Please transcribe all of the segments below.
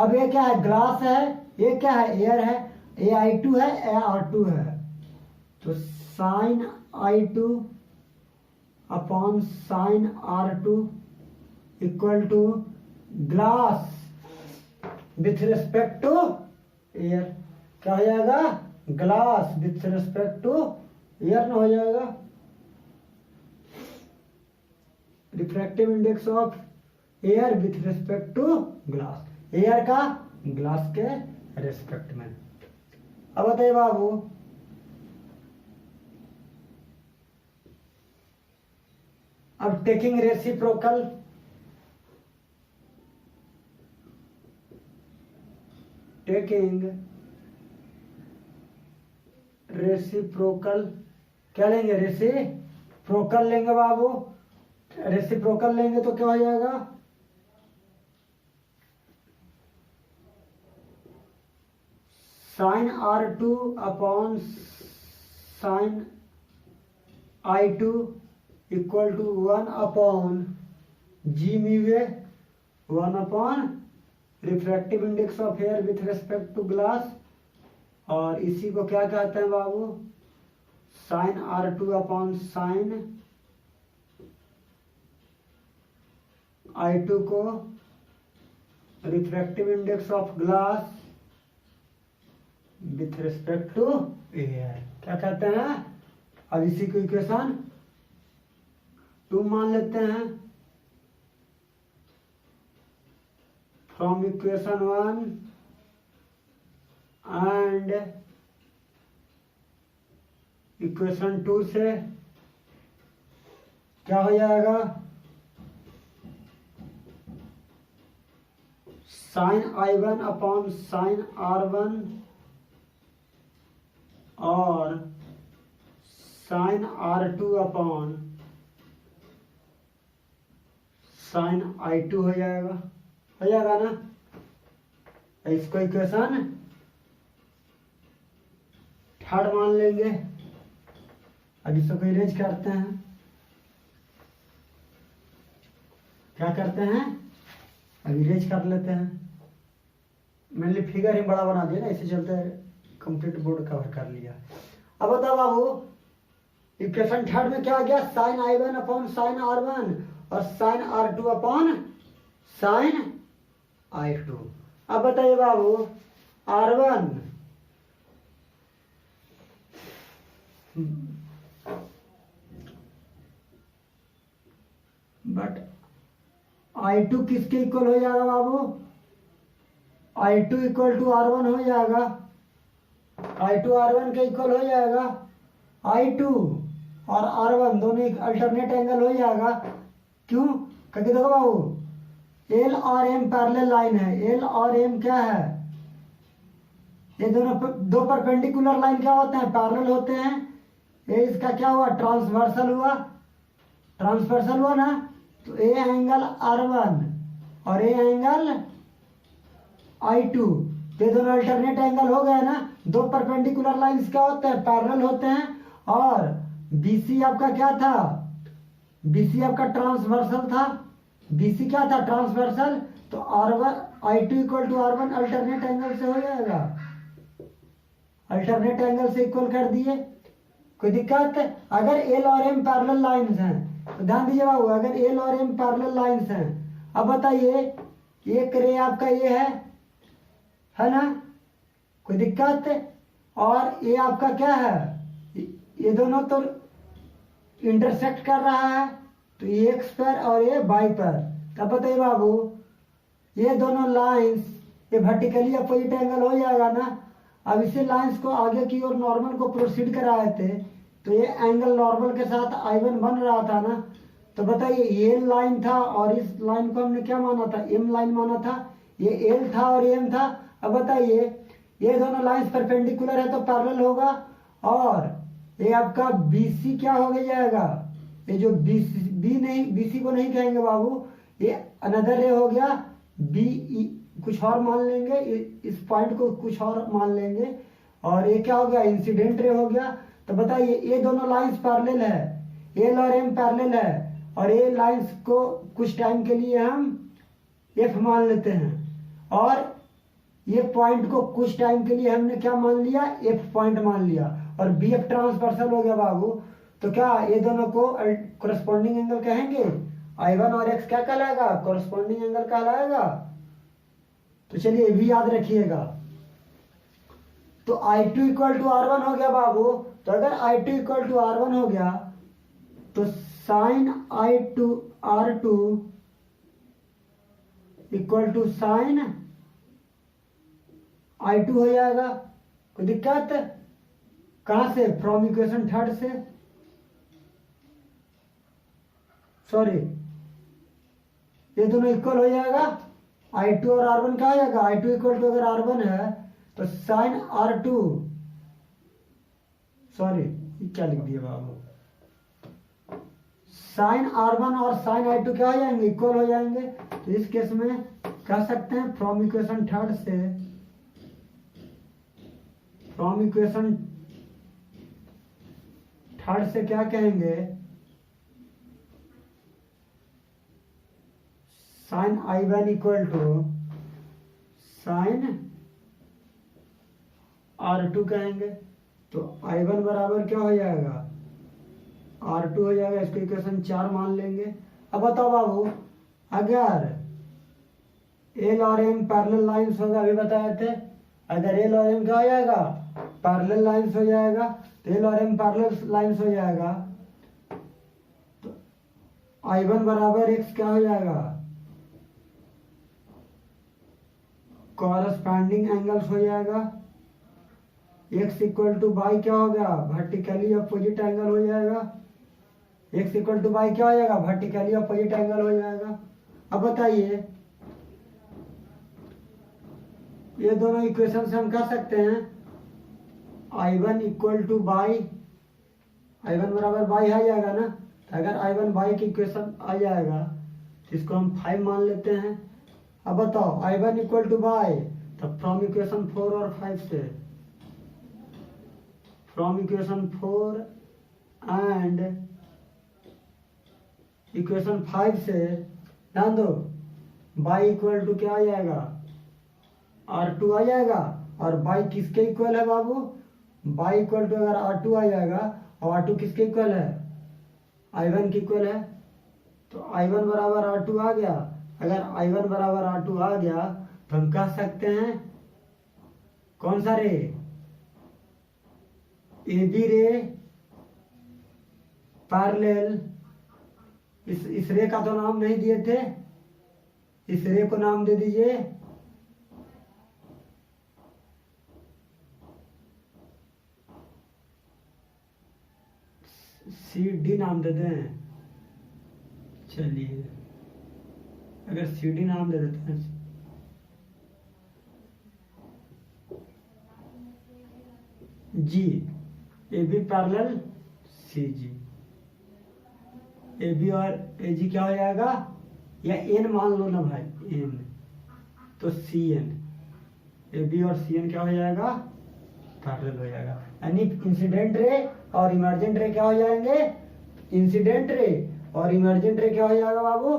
अब ये क्या है, ग्लास है, ये क्या है, एयर है, ए I2 है, ए R2 है, तो sine I2 upon sine R2 equal to glass with respect to air. क्या हो जाएगा, glass with respect to air ना हो जाएगा। Refractive index of air with respect to glass, air का ग्लास के रिस्पेक्ट में। अब बताइए बाबू, अब टेकिंग रेसिप्रोकल, टेकिंग रेसिप्रोकल, क्या लेंगे, रेसिप्रोकल लेंगे बाबू। रेसिप्रोकल लेंगे तो क्या हो जाएगा, sine R2 upon sine I2 equal to 1 upon g mu, 1 upon refractive index of air with respect to glass, और इसी को क्या कहते हैं बाबू, sign R2 upon sine I2 को refractive index of glass with respect to air क्या कहते हैं। अब इसी को इक्वेशन 2 मान लेते हैं। फ्रॉम इक्वेशन 1 एंड इक्वेशन 2 से क्या हो जाएगा, sign I1 upon sine R1 और sign R2 upon sine I2 हो जाएगा ना। इसको इक्वेशन 3 मान लेंगे। अब इसको इरेज करते हैं, क्या करते हैं, अब इरेज कर लेते हैं। मैंने फिगर ही बड़ा बना दिया ना, इसे चलते कंप्लीट बोर्ड कवर कर लिया। अब बताओ बाबू, इक्वेशन 3 में क्या आ गया, sign I1 upon sine R1 और sign R2 upon sine I2। अब बताइए बाबू, R1 बट I2 किसके इक्वल हो जाएगा बाबू, I2 इक्वल टू R1 हो जाएगा, I2 R1 के इक्वल हो जाएगा। I2 और R1 दोनों एक अल्टरनेट एंगल हो जाएगा। क्यों, क्योंकि देखो बाबू, L और M पैरेलल लाइन है। L और M क्या है, ये दोनों दो परपेंडिकुलर लाइन क्या होते हैं, पैरेलल होते हैं। ये इसका क्या हुआ, ट्रांसवर्सल हुआ ना। तो ए एंगल R1 और ए एंगल I2, ये दोनों अल्टरनेट एंगल हो गए ना। दो परपेंडिकुलर लाइंस क्या होते हैं, पैरेलल होते हैं। और BC आपका क्या था, BC आपका ट्रांसवर्सल था। BC क्या था, ट्रांसवर्सल। तो I2 equal to R1 alternate angle से हो जाएगा, अल्टरनेट एंगल से इक्वल कर दिए। कोई दिक्कत, अगर L और M पैरेलल लाइंस हैं तो ध्यान दीजिए बाबू, अगर L और M पैरेलल लाइंस हैं। अब बताइए, एक रे आपका ये है ना, कोई दिक्कत। और ये आपका क्या है, ये दोनों तो इंटरसेक्ट कर रहा है, तो ये एक्स पर और ये वाई पर। तब बताइए बाबू, ये दोनों लाइंस ये वर्टिकली अपोजिट एंगल हो जाएगा ना। अब इसी लाइंस को आगे की ओर नॉर्मल को प्रोसीड कराए थे, तो ये एंगल नॉर्मल के साथ I1 बन रहा था ना। तो बताइए, ये लाइन था और इस लाइन को हमने क्या माना था, M लाइन माना था। ये L था और M था। अब बताइए, ये दोनों लाइंस परपेंडिकुलर है तो पैरेलल होगा। और ये आपका BC क्या हो जाएगा, ये जो BC को नहीं कहेंगे बाबू, ये अनदर रे हो गया। BE कुछ और मान लेंगे, इस पॉइंट को कुछ और मान लेंगे। और ये क्या हो गया, इंसिडेंट रे हो गया। तो बताइए, ये दोनों लाइंस पैरेलल है, L और M पैरेलल है। और ये लाइंस को कुछ टाइम के लिए हम F मान लेते हैं। और ये पॉइंट को कुछ टाइम के लिए हमने क्या मान लिया, एफ पॉइंट मान लिया, और बी एफ ट्रांसवर्सल हो गया बाबू। तो क्या ये दोनों को कोरस्पॉन्डिंग एंगल कहेंगे, I1 और X क्या कहलाएगा, कोरस्पॉन्डिंग एंगल कहलाएगा। तो चलिए ये भी याद रखिएगा। तो I2 इक्वल टू R1 हो गया बाबू। तो अगर I2 इक्वल टू R1 हो गया तो sine I2 R2 equal to sign I2 हो जाएगा। कोई दिक्कत कहां से, फ्रॉम इक्वेशन थर्ड से, सॉरी ये दोनों इक्वल हो जाएगा। I2 और R1 क्या हो जाएगा, I2 इक्वल टू अगर R1 है तो साइन R2, सॉरी क्या लिख दिया बाबू, साइन R1 और साइन I2 क्या हो जाएंगे, इक्वल हो जाएंगे। तो इस केस में कह सकते हैं फ्रॉम इक्वेशन थर्ड से, फ्रॉम इक्वेशन थर्ड से क्या कहेंगे, sign I1 equal to sign R2 कहेंगे। तो I1 बराबर क्या हो जाएगा, R2 हो जाएगा। इसको इक्वेशन 4 मान लेंगे। अब बताओ बाबू, अगर L और M पैरेलल लाइंस होगा, अभी बताए थे, अगर L और M क्या हो जाएगा, पैरेलल लाइंस हो जाएगा। तो L और M पैरेलल लाइंस हो जाएगा तो I1 बराबर X क्या हो जाएगा, कॉरस्पॉन्डिंग एंगल्स हो जाएगा। X इक्वल टू बाई क्या हो गया, वर्टिकली अपोजिट एंगल हो जाएगा। X इक्वल टू बाई क्या हो जाएगा, वर्टिकली अपोजिट एंगल हो जाएगा। अब बताइए, ये दोनों इक्वेशन से हम कह सकते हैं I1 equal two by, I1 बराबर बाई आ जाएगा ना। तो अगर I1 बाई की इक्वेशन आ जाएगा तो इसको हम 5 मान लेते हैं। अब बताओ I1 इक्वल टू बाई, तब फ्रॉम इक्वेशन 4 और 5 से, फ्रॉम इक्वेशन 4 एंड इक्वेशन 5 से ध्यान दो, बाई इक्वल टू क्या आ जाएगा, R2 आ जाएगा। और बाई किसके इक्वल है बाबू, बाई इक्वल टू अगर R2 आ जाएगा, और R2 किसके इक्वल है, I1 के इक्वल है। तो I1 बराबर R2 आ गया। अगर I1 बराबर R2 आ गया तो हम कह सकते हैं कौन सा रे, AB रे पैरेलल, इस रे का तो नाम नहीं दिए थे, इस रे को नाम दे दीजिए CD नाम दे दें। चलिए अगर CD नाम दे देते हैं, G, AB parallel CG, AB और AG क्या हो जाएगा, या N मान लो ना भाई, N, तो CN, AB और CN क्या हो जाएगा, पैरेलल हो जाएगा। यानी इंसिडेंट रे और इमर्जेंट रे क्या हो जाएंगे, इंसिडेंट रे और इमर्जेंट रे क्या हो जाएगा बाबू,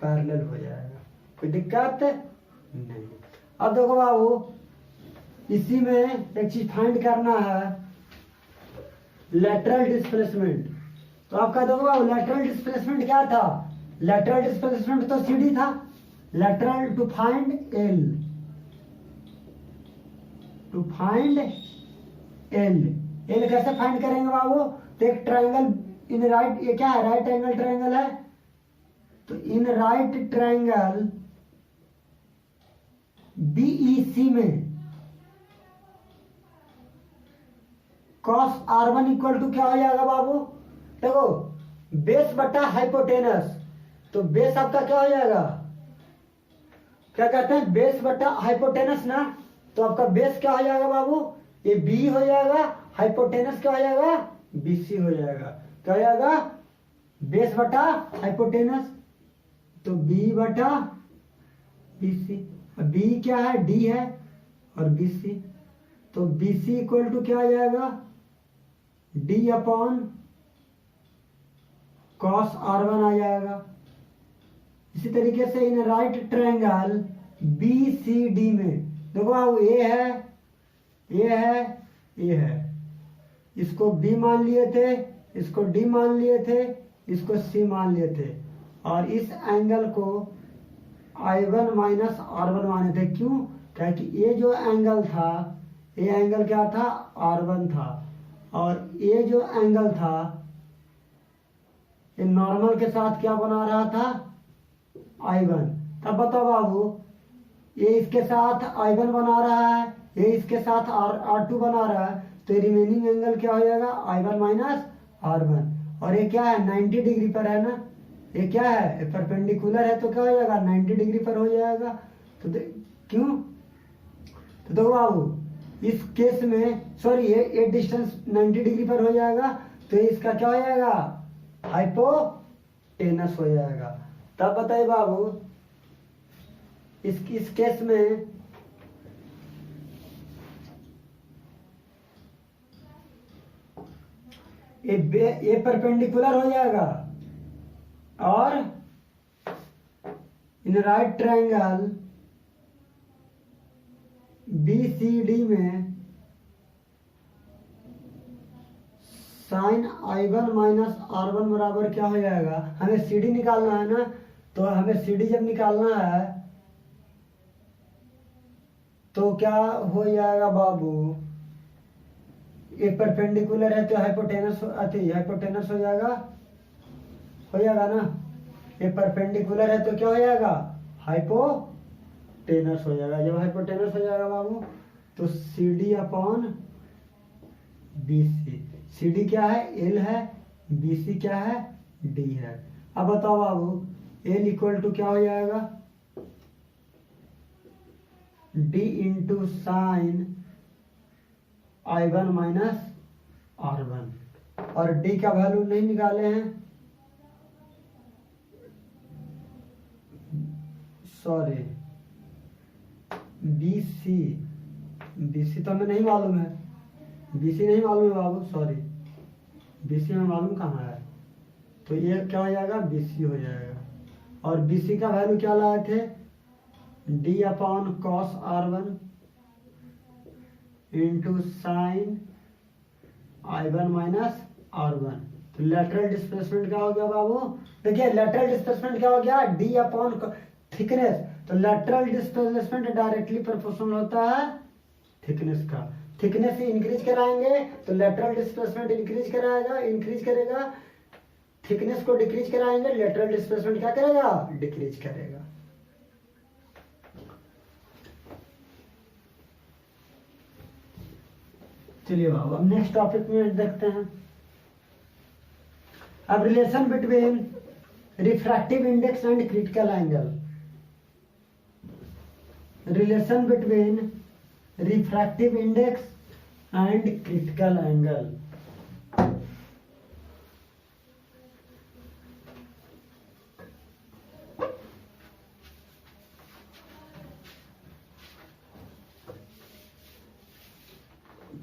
पैरेलल हो जाएगा। कोई दिक्कत नहीं। अब देखो बाबू, इसी में एक चीज फाइंड करना है, लेटरल डिस्प्लेसमेंट। तो आपका देखो बाबू, लेटरल डिस्प्लेसमेंट क्या था, लेटरल डिस्प्लेसमेंट तो CD था। Lateral to find L, to find L कैसे फाइंड करेंगे बाबू, तो एक ट्राइंगल इन राइट, ये क्या है, राइट एंगल ट्राइंगल है। तो इन राइट ट्राइंगल BEC में cos R1 इक्वल टू क्या हो जाएगा बाबू, देखो बेस बटा हाइपोटेनस। तो बेस आपका क्या हो जाएगा, क्या कहते हैं, बेस बटा हाइपोटेनस ना। तो आपका बेस क्या हो जाएगा बाबू, ये B हो जाएगा, हाइपोटेनस क्या हो जाएगा, BC हो जाएगा। क्या हो जाएगा, बेस बटा हाइपोटेनस, तो B बटा BC। B क्या है, D है, और BC, तो BC इक्वल टू क्या आ जाएगा, D अपॉन cos R1 आ जाएगा। इसी तरीके से इन राइट ट्रायंगल BCD में देखो बाबू ए है, ये है, ये है, इसको बी मान लिए थे, इसको डी मान लिए थे, इसको सी मान लिए थे, और इस एंगल को I1 माइनस R1 माने थे। क्यों? क्या कि ये जो एंगल था, ये एंगल क्या था? R1 था, और ये जो एंगल था ये नॉर्मल के साथ क्या बना रहा था? I1। तब बताओ बाबू, ये इसके साथ I1 बना रहा है, ये इसके साथ R2 बना रहा है, तो रिमेनिंग एंगल क्या हो जाएगा? I1 minus R1। और ये क्या है? 90 डिग्री पर है ना, ये क्या है? परपेंडिकुलर है, तो क्या हो जाएगा? 90 डिग्री पर हो जाएगा। तो क्यों? तो देखो बाबू, इस केस में सॉरी ये डिस्टेंस 90 डिग्री पर हो जाएगा, तो इसका क्या हो जाएगा? हाइपोटेनस हो जाएगा। तब बताइए बाबू, इस केस में ये परपेंडिकुलर हो जाएगा, और इन राइट ट्रायंगल BCD में साइन I1 माइनस R1 बराबर क्या हो जाएगा? हमें CD निकालना है ना, तो हमें CD जब निकालना है तो क्या हो जाएगा बाबू? ये परपेंडिकुलर है तो हाइपोटेनस हो जाएगा ना। ये परपेंडिकुलर है तो क्या हो जाएगा? हाइपोटेनस हो जाएगा। जब हाइपोटेनस हो जाएगा बाबू, तो CD अपॉन BC, CD क्या है? L है, BC क्या है? D है। अब बताओ बाबू, L इक्वल टू क्या हो जाएगा? D into sine I1 minus R1, और D का वैल्यू नहीं निकाले हैं, सॉरी BC तो हमें नहीं मालूम है, BC नहीं मालूम है बाबू, सॉरी BC हमें मालूम कहाँ है, तो ये क्या हो जाएगा? BC हो जाएगा। और BC का वैल्यू क्या लाए थे? D upon cos R1 into sine I1 minus R1। तो लेटरल डिस्प्लेसमेंट क्या हो गया बाबू? देखिए लेटरल डिस्प्लेसमेंट क्या हो गया? D upon thickness. तो लेटरल डिस्प्लेसमेंट डायरेक्टली प्रोपोर्शनल होता है थिकनेस का। थिकनेस इंक्रीज कराएंगे तो लेटरल डिस्प्लेसमेंट इंक्रीज करेगा। थिकनेस को डिक्रीज कराएंगे, लेटरल डिस्प्लेसमेंट क्या करेगा? डिक्रीज करेगा। चलिए बाबू, अब नेक्स्ट टॉपिक में देखते हैं। अब relation between refractive index and critical angle. Relation between refractive index and critical angle.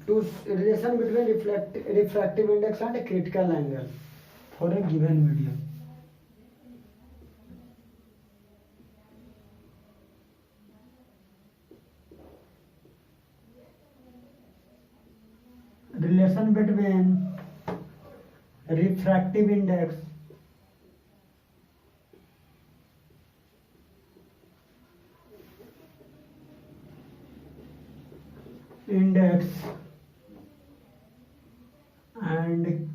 To relation between refractive index and critical angle for a given medium. Relation between refractive index and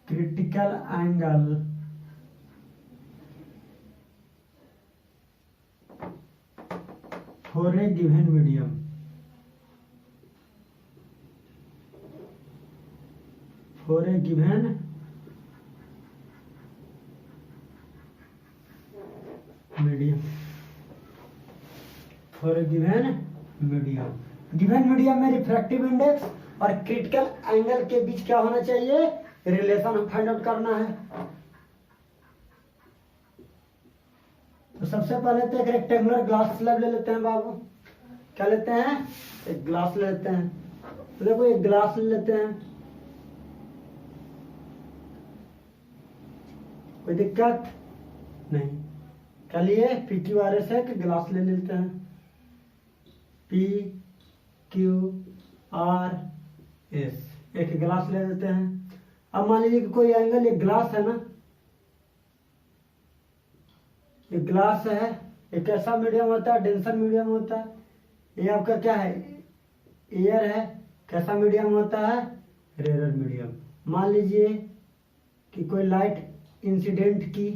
critical angle for a given medium. For a given medium. For a given medium. Given medium में refractive index और critical angle के बीच क्या होना चाहिए? Relation हम find out करना है। तो सबसे पहले तो एक रेक्टेंगुलर ग्लास स्लैब ले लेते हैं बाबू। क्या लेते हैं? एक ग्लास ले लेते हैं। तो देखो एक ग्लास ले लेते हैं, कोई दिक्कत नहीं। क्या लिए? PQRS है कि ग्लास ले लेते हैं। पी क्यू आर एस, एक ग्लास ले लेते हैं। अब मान लीजिए कि कोई एंगल, एक ग्लास है ना, एक ग्लास है, एक कैसा मीडियम होता है, डेंसर मीडियम होता है। ये आपका क्या है, एयर है, कैसा मीडियम होता है, रेयर मीडियम। मान लीजिए कि कोई लाइट इंसिडेंट की,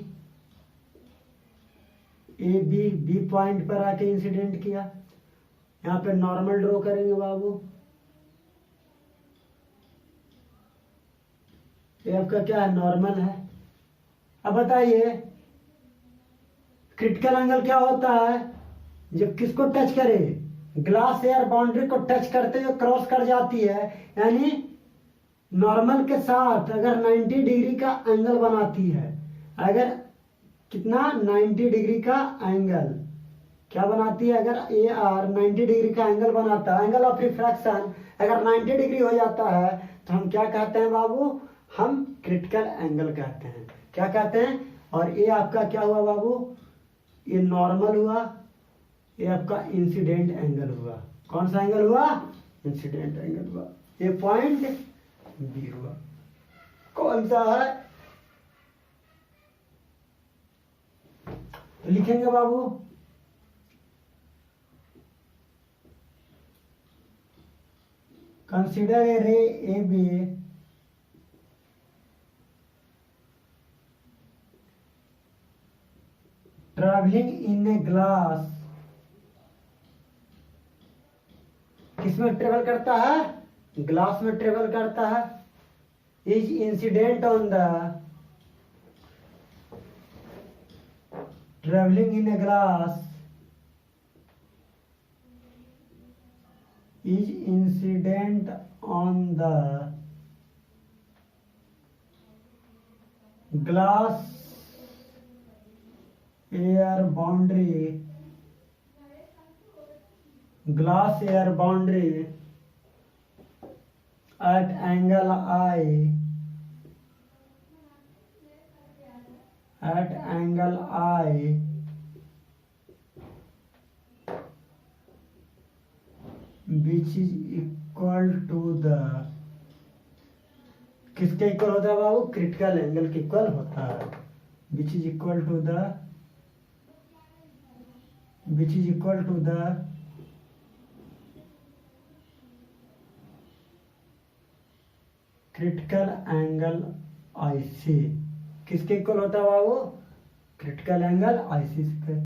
ए बी पॉइंट पर आके इंसिडेंट किया। यहाँ पे नॉर्मल ड्रॉ करेंगे बाबू। ये आपका क्या है, नॉर्मल है। अब बताइए क्रिटिकल एंगल क्या होता है, जब किसको टच करे, ग्लास एयर बाउंड्री को टच करते हुए क्रॉस कर जाती है, यानी नॉर्मल के साथ अगर 90 डिग्री का एंगल बनाती है। अगर कितना, 90 डिग्री का एंगल क्या बनाती है, अगर ए आर 90 डिग्री का एंगल बनाता है, एंगल ऑफ रिफ्रैक्शन अगर 90 डिग्री हो जाता है, तो हम क्या कहते हैं बाबू, हम क्रिटिकल एंगल कहते हैं। क्या कहते हैं, और ये आपका क्या हुआ बाबू, ये नॉर्मल हुआ, ये आपका इंसिडेंट एंगल हुआ। कौन सा एंगल हुआ, इंसिडेंट एंगल हुआ। ये पॉइंट बी हुआ। कौन सा है, तो लिखेंगे बाबू कंसीडर ए रे A be travelling in a glass, किसमें ट्रेवल करता है, ग्लास में ट्रेवल करता है, is incident on the, travelling in a glass is incident on the glass air boundary, glass air boundary at angle I, at angle I which is equal to the, किसके equal होता है बाबू, critical angle के equal होता है। which is equal to the, which is equal to the critical angle IC, किसके equal होता है बाबू, critical angle IC से।